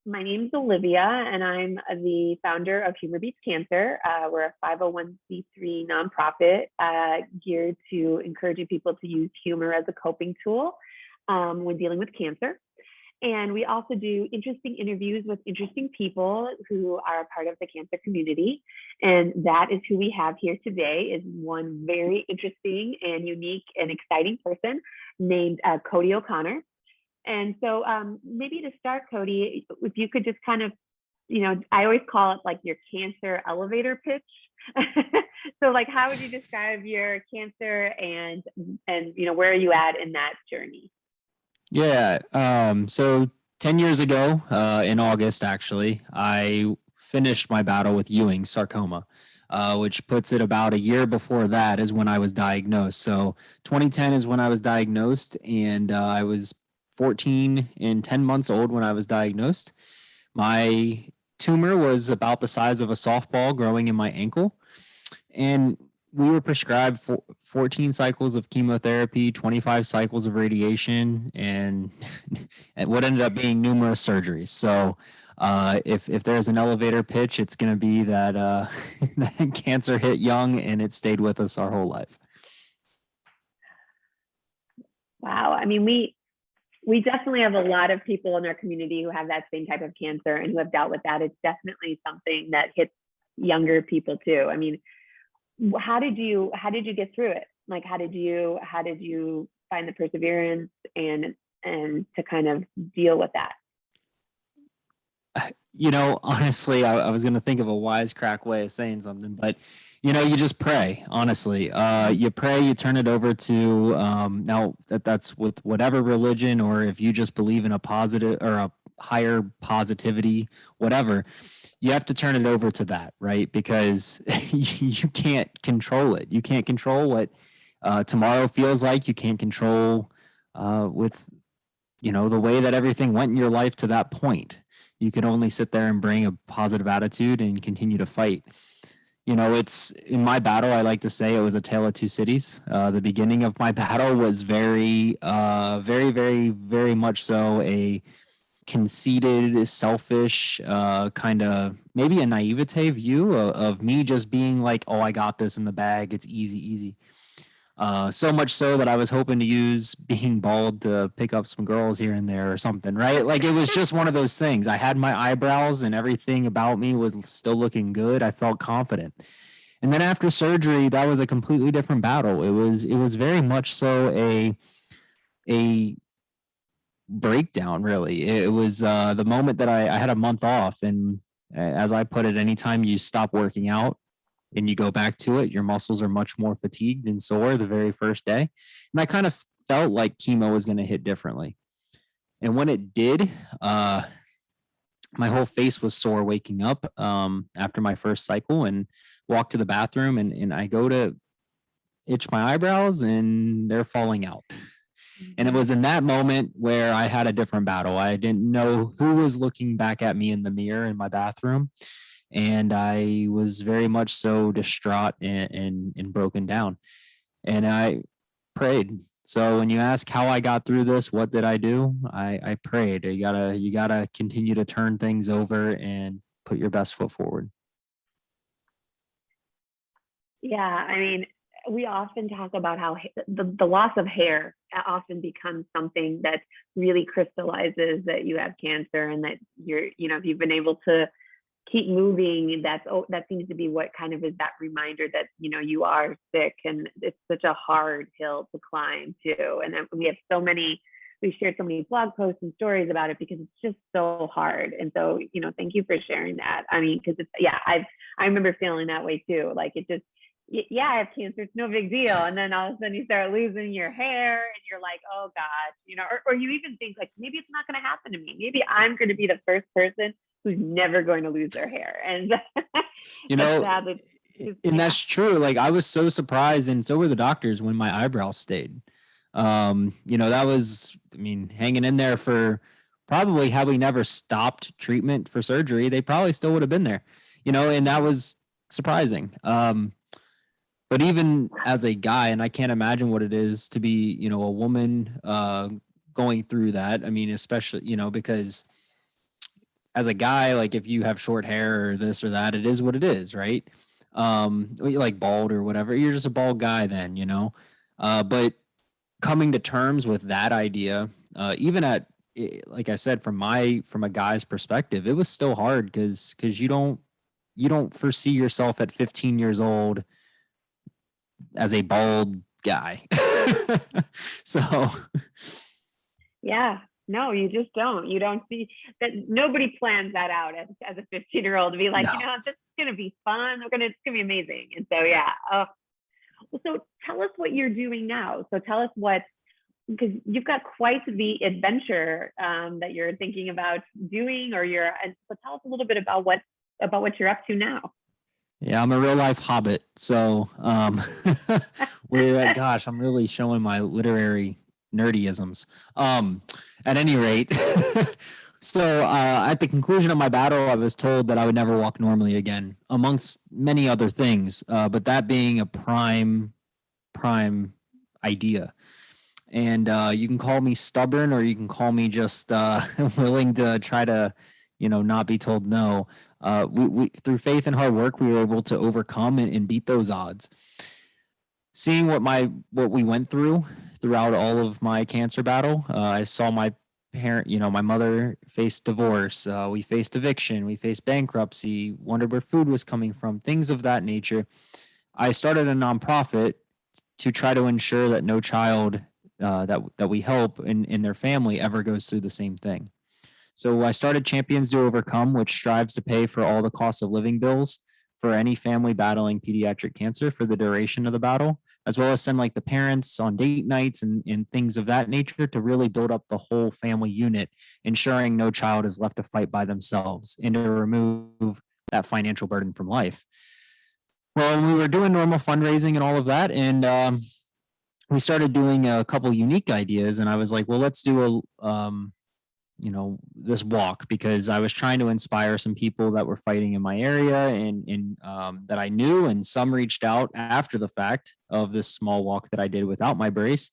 My name's Olivia, and I'm the founder of Humor Beats Cancer. We're a 501c3 nonprofit geared to encouraging people to use humor as a coping tool when dealing with cancer. And we also do interesting interviews with interesting people who are a part of the cancer community. And that is who we have here today, is one very interesting and unique and exciting person named Cody O'Connor. And so maybe to start, Cody, if you could just kind of, I always call it like your cancer elevator pitch. So like, how would you describe your cancer and where are you at in that journey? Yeah. So 10 years ago, in August, actually, I finished my battle with Ewing sarcoma, which puts it about a year before that is when I was diagnosed. So 2010 is when I was diagnosed, and I was 14 and 10 months old when I was diagnosed. My tumor was about the size of a softball growing in my ankle. And we were prescribed 14 cycles of chemotherapy, 25 cycles of radiation, and what ended up being numerous surgeries. So if there's an elevator pitch, it's going to be that, that cancer hit young and it stayed with us our whole life. Wow. I mean, we definitely have a lot of people in our community who have that same type of cancer and who have dealt with that. It's definitely something that hits younger people too. I mean, how did you get through it? Like, how did you find the perseverance and to kind of deal with that? Honestly, I was going to think of a wisecrack way of saying something, but you just pray. Honestly, you pray, you turn it over to now that's with whatever religion, or if you just believe in a positive or a higher positivity, whatever, you have to turn it over to that, right? Because you can't control it. You can't control what tomorrow feels like. You can't control with the way that everything went in your life to that point. You can only sit there and bring a positive attitude and continue to fight. It's in my battle, I like to say it was a tale of two cities. The beginning of my battle was very, very, very much so a conceited, selfish, kind of maybe a naivete view of me just being like, oh, I got this in the bag. It's easy. So much so that I was hoping to use being bald to pick up some girls here and there or something, right? Like it was just one of those things. I had my eyebrows and everything about me was still looking good. I felt confident. And then after surgery, that was a completely different battle. It was very much so a breakdown, really. It was the moment that I had a month off. And as I put it, anytime you stop working out and you go back to it, your muscles are much more fatigued and sore the very first day. And I kind of felt like chemo was going to hit differently. And when it did, my whole face was sore waking up after my first cycle, and walked to the bathroom and I go to itch my eyebrows and they're falling out. And it was in that moment where I had a different battle. I didn't know who was looking back at me in the mirror in my bathroom. And I was very much so distraught and broken down. And I prayed. So when you ask how I got through this, what did I do? I prayed. You gotta continue to turn things over and put your best foot forward. Yeah, I mean, we often talk about how the loss of hair often becomes something that really crystallizes that you have cancer, and that if you've been able to keep moving, that seems to be what kind of is that reminder that you are sick, and it's such a hard hill to climb too. And we've shared so many blog posts and stories about it because it's just so hard. And so thank you for sharing that. I mean, because I remember feeling that way too. Like it just, yeah, I have cancer, it's no big deal. And then all of a sudden you start losing your hair and you're like, oh gosh, or you even think like, maybe it's not going to happen to me. Maybe I'm going to be the first person who's never going to lose their hair. And that's true. Like I was so surprised, and so were the doctors when my eyebrows stayed. That was, hanging in there for probably, had we never stopped treatment for surgery, they probably still would have been there, and that was surprising. But even as a guy, and I can't imagine what it is to be, a woman going through that. I mean, especially, because as a guy, like if you have short hair or this or that, it is what it is, right? You like bald or whatever, you're just a bald guy then, you know. But coming to terms with that idea, even at like I said, from a guy's perspective, it was still hard because you don't foresee yourself at 15 years old as a bald guy. So Yeah. No, you just don't. You don't see that. Nobody plans that out as a 15-year-old to be like, no. this is going to be fun. It's going to be amazing. And so, yeah. So tell us what you're doing now. So tell us because you've got quite the adventure that you're thinking about doing, so tell us a little bit about what you're up to now. Yeah, I'm a real life hobbit. So gosh, I'm really showing my literary nerdyisms. At any rate, so at the conclusion of my battle, I was told that I would never walk normally again, amongst many other things, but that being a prime idea. And you can call me stubborn, or you can call me just willing to try to, not be told no. We through faith and hard work, we were able to overcome and beat those odds. Seeing what we went throughout all of my cancer battle, I saw my parent, my mother faced divorce. We faced eviction. We faced bankruptcy. Wondered where food was coming from. Things of that nature. I started a nonprofit to try to ensure that no child that we help in their family ever goes through the same thing. So I started Champions to Overcome, which strives to pay for all the cost of living bills for any family battling pediatric cancer for the duration of the battle, as well as send like the parents on date nights and things of that nature to really build up the whole family unit, ensuring no child is left to fight by themselves and to remove that financial burden from life. Well, we were doing normal fundraising and all of that, and we started doing a couple unique ideas, and I was like, well, let's do this walk, because I was trying to inspire some people that were fighting in my area and that I knew, and some reached out after the fact of this small walk that I did without my brace.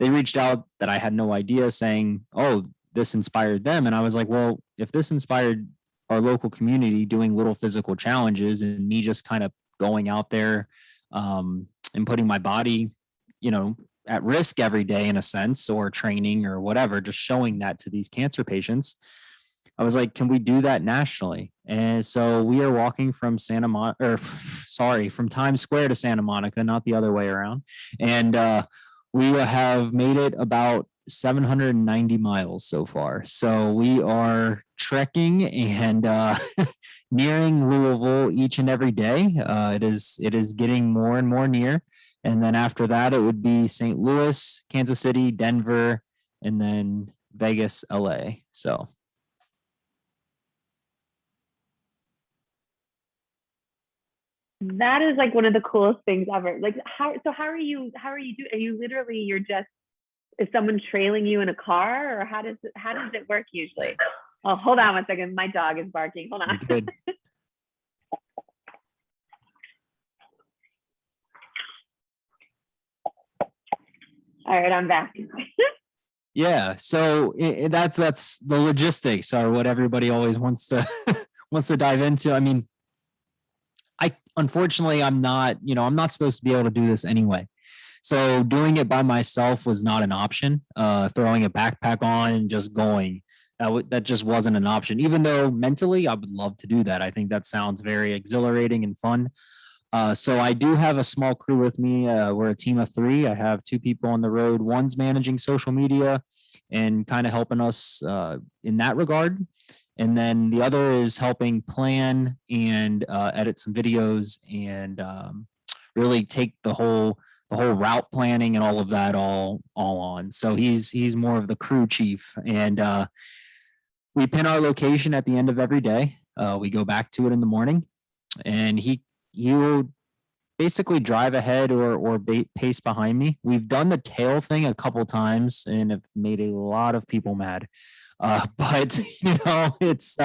They reached out that I had no idea, saying, oh, this inspired them. And I was like, well, if this inspired our local community doing little physical challenges and me just kind of going out there and putting my body, at risk every day in a sense, or training or whatever, just showing that to these cancer patients, I was like, can we do that nationally? And so we are walking from from Times Square to Santa Monica, not the other way around. And we have made it about 790 miles so far. So we are trekking and nearing Louisville each and every day. It is getting more and more near. And then after that, it would be St. Louis, Kansas City, Denver, and then Vegas, LA. So. That is like one of the coolest things ever. Like how are you doing? Are you literally, is someone trailing you in a car, or how does it work usually? Oh, hold on one second. My dog is barking. Hold on. Good. All right, I'm back. Yeah, so that's the logistics are what everybody always wants to wants to dive into. I mean, unfortunately I'm not supposed to be able to do this anyway. So doing it by myself was not an option. Throwing a backpack on and just going, that just wasn't an option. Even though mentally I would love to do that. I think that sounds very exhilarating and fun. So I do have a small crew with me. We're a team of 3. I have 2 people on the road. One's managing social media and kind of helping us in that regard. And then the other is helping plan and edit some videos and really take the whole route planning and all of that all on. So he's more of the crew chief. And we pin our location at the end of every day. We go back to it in the morning, and he will basically drive ahead or pace behind me. We've done the tail thing a couple times and have made a lot of people mad. But it's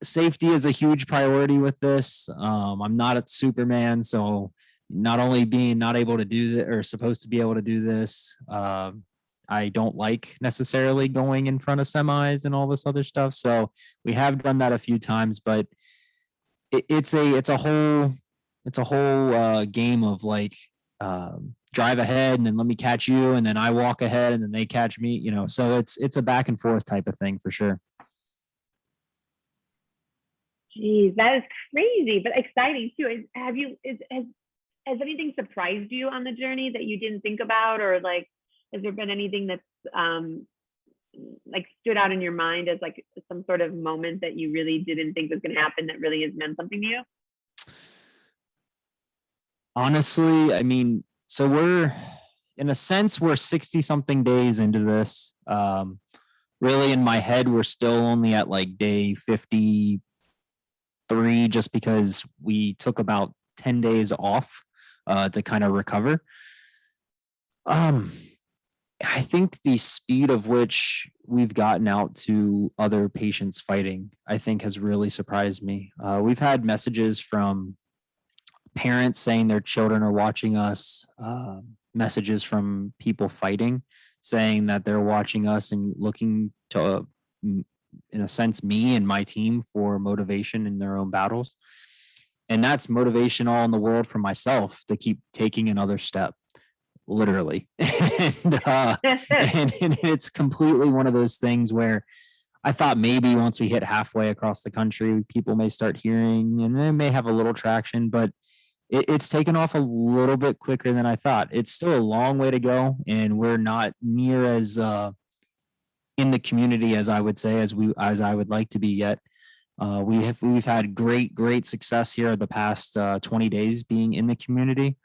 safety is a huge priority with this. I'm not a Superman, so not only being not able to do that or supposed to be able to do this, I don't like necessarily going in front of semis and all this other stuff. So we have done that a few times, but it's a whole game of like drive ahead and then let me catch you and then I walk ahead and then they catch me, so it's a back and forth type of thing for sure. Geez, that is crazy, but exciting too. Has anything surprised you on the journey that you didn't think about, or like, has there been anything that's like stood out in your mind as like some sort of moment that you really didn't think was going to happen that really has meant something to you? Honestly, I mean, so in a sense, we're 60 something days into this. Really in my head, we're still only at like day 53, just because we took about 10 days off to kind of recover. I think the speed of which we've gotten out to other patients fighting, I think has really surprised me. We've had messages from parents saying their children are watching us, messages from people fighting, saying that they're watching us and looking to, in a sense, me and my team for motivation in their own battles. And that's motivation all in the world for myself to keep taking another step, literally. And it's completely one of those things where I thought maybe once we hit halfway across the country, people may start hearing and they may have a little traction, but it's taken off a little bit quicker than I thought. It's still a long way to go, and we're not near as in the community as I would say as I would like to be yet. We've had great success here the past 20 days being in the community,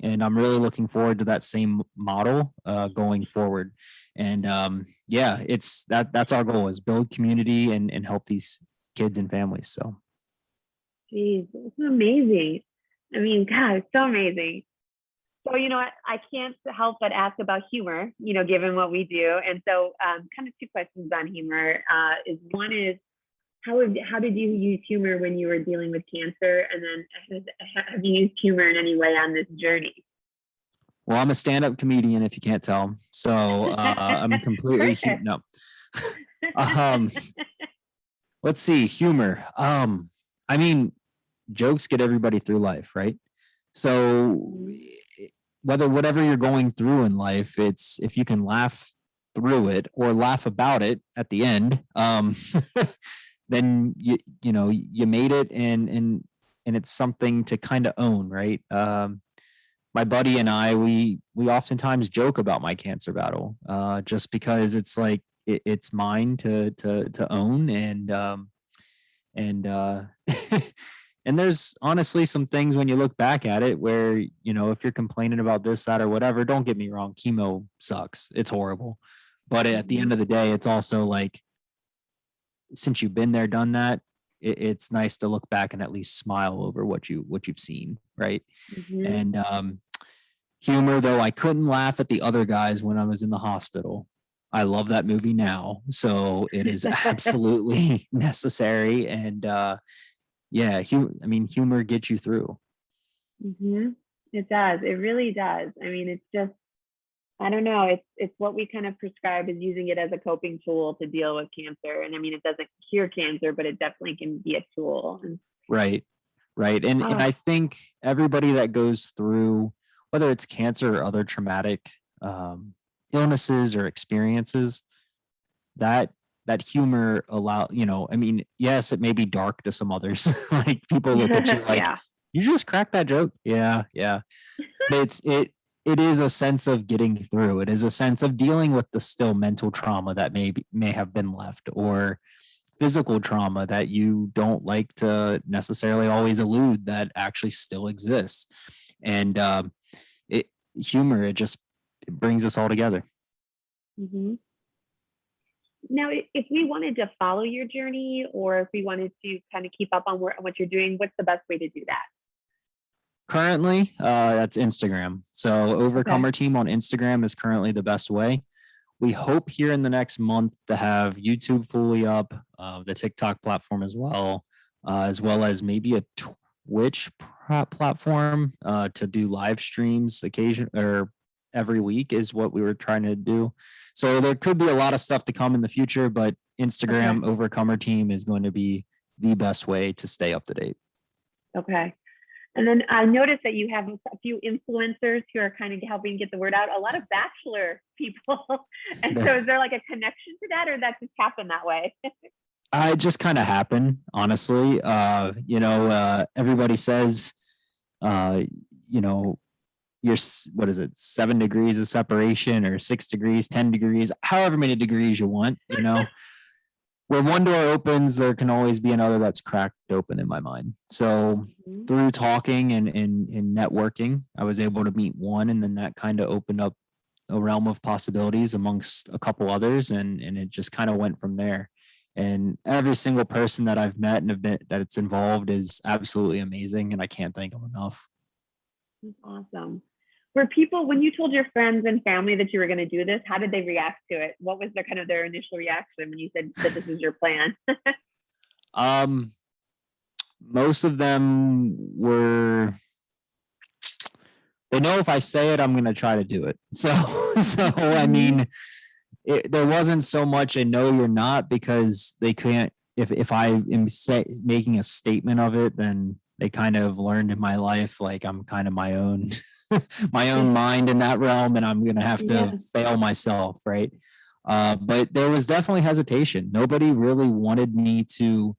and I'm really looking forward to that same model going forward. And yeah, that's our goal, is build community and help these kids and families. So, Geez, it's amazing. I mean, God, it's so amazing. So, I can't help but ask about humor, given what we do. And so, kind of two questions on humor. One is, how did you use humor when you were dealing with cancer? And then have you used humor in any way on this journey? well, I'm a stand-up comedian, if you can't tell. So I'm completely no. um, let's see, humor. I mean, jokes get everybody through life, right? So whatever you're going through in life, it's if you can laugh through it or laugh about it at the end, then you made it, and it's something to kind of own, right? My buddy and I, we oftentimes joke about my cancer battle, just because it's like it's mine to own, and and there's honestly some things when you look back at it where, if you're complaining about this, that, or whatever, don't get me wrong, chemo sucks, it's horrible, but at the end of the day, it's also like, since you've been there, done that, it's nice to look back and at least smile over what you've seen, right? Mm-hmm. And humor, though, I couldn't laugh at the other guys when I was in the hospital. I love that movie now, so it is absolutely necessary. And yeah, humor gets you through. Mm-hmm. It does. It really does. I mean, it's just, I don't know. It's what we kind of prescribe is using it as a coping tool to deal with cancer. And I mean, it doesn't cure cancer, but it definitely can be a tool. Right. And I think everybody that goes through, whether it's cancer or other traumatic illnesses or experiences, that humor I mean, yes, it may be dark to some others. Like, people look at you like, yeah. You just cracked that joke. Yeah. But it is a sense of getting through. It is a sense of dealing with the still mental trauma that may have been left, or physical trauma that you don't like to necessarily always allude that actually still exists. And humor, it brings us all together. Mm-hmm. Now, if we wanted to follow your journey, or if we wanted to kind of keep up on what you're doing, what's the best way to do that? Currently, that's Instagram. So Overcomer Team on Instagram is currently the best way. We hope here in the next month to have YouTube fully up, the TikTok platform as well as maybe a Twitch platform to do live streams every week is what we were trying to do. So there could be a lot of stuff to come in the future, but Instagram Overcomer Team is going to be the best way to stay up to date. Okay. And then I noticed that you have a few influencers who are kind of helping get the word out, a lot of Bachelor people. And so is there like a connection to that, or that just happened that way? I just kind of happened, honestly. Everybody says, you're, what is it, 7 degrees of separation or 6 degrees, 10 degrees, however many degrees you want, where one door opens, there can always be another that's cracked open in my mind. So through talking and networking, I was able to meet one, and then that kind of opened up a realm of possibilities amongst a couple others, and it just kind of went from there. And every single person that I've met and that it's involved is absolutely amazing, and I can't thank them enough. That's awesome. Were people, when you told your friends and family that you were going to do this, how did they react to it? What was their initial reaction when you said that this was your plan? Most of them were, they know if I say it, I'm going to try to do it. So I mean, there wasn't so much a no, you're not, because they can't, if I am making a statement of it, then they kind of learned in my life, like I'm kind of my own mind in that realm, and I'm going to have to fail myself. Right. But there was definitely hesitation. Nobody really wanted me to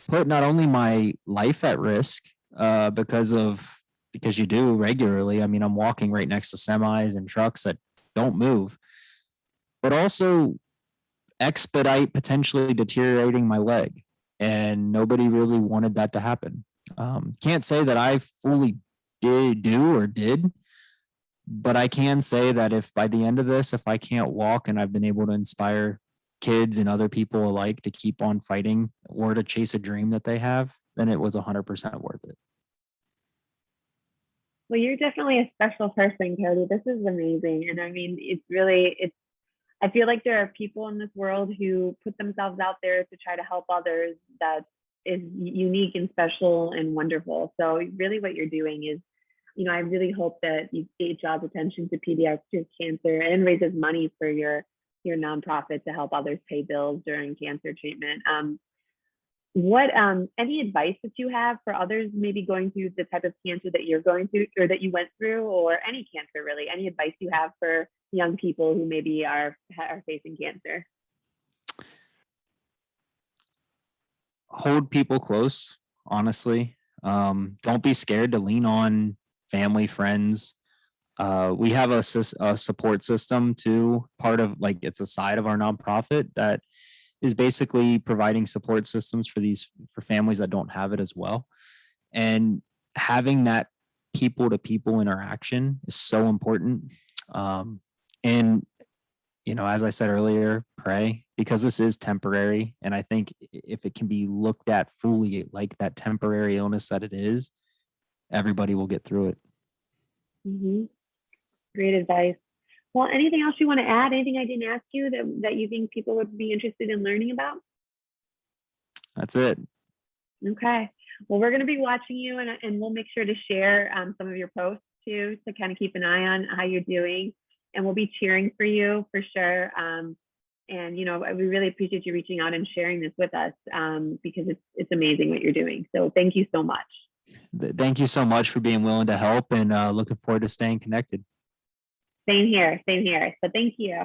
put not only my life at risk, because you do regularly. I mean, I'm walking right next to semis and trucks that don't move, but also expedite potentially deteriorating my leg. And nobody really wanted that to happen. Can't say that I fully did, but I can say that if by the end of this, if I can't walk and I've been able to inspire kids and other people alike to keep on fighting or to chase a dream that they have, then it was 100% worth it. Well, you're definitely a special person, Cody. This is amazing. And I mean, I feel like there are people in this world who put themselves out there to try to help others that is unique and special and wonderful. So really what you're doing is, I really hope that it draws attention to pediatric cancer and raises money for your nonprofit to help others pay bills during cancer treatment. What any advice that you have for others maybe going through the type of cancer that you're going through or that you went through, or any cancer really? Any advice you have for young people who maybe are facing cancer? Hold people close, honestly. Don't be scared to lean on family, friends. We have a support system too, part of, like, it's a side of our nonprofit that is basically providing support systems for families that don't have it as well. And having that people to people interaction is so important. And as I said earlier, pray, because this is temporary. And I think if it can be looked at fully like that temporary illness that it is, everybody will get through it. Mm-hmm. Great advice. Well, anything else you want to add? Anything I didn't ask you that you think people would be interested in learning about? That's it. Okay. Well, we're going to be watching you, and we'll make sure to share some of your posts too, to kind of keep an eye on how you're doing. And we'll be cheering for you for sure. And we really appreciate you reaching out and sharing this with us, because it's amazing what you're doing. So thank you so much. Thank you so much for being willing to help, and looking forward to staying connected. Same here. So thank you.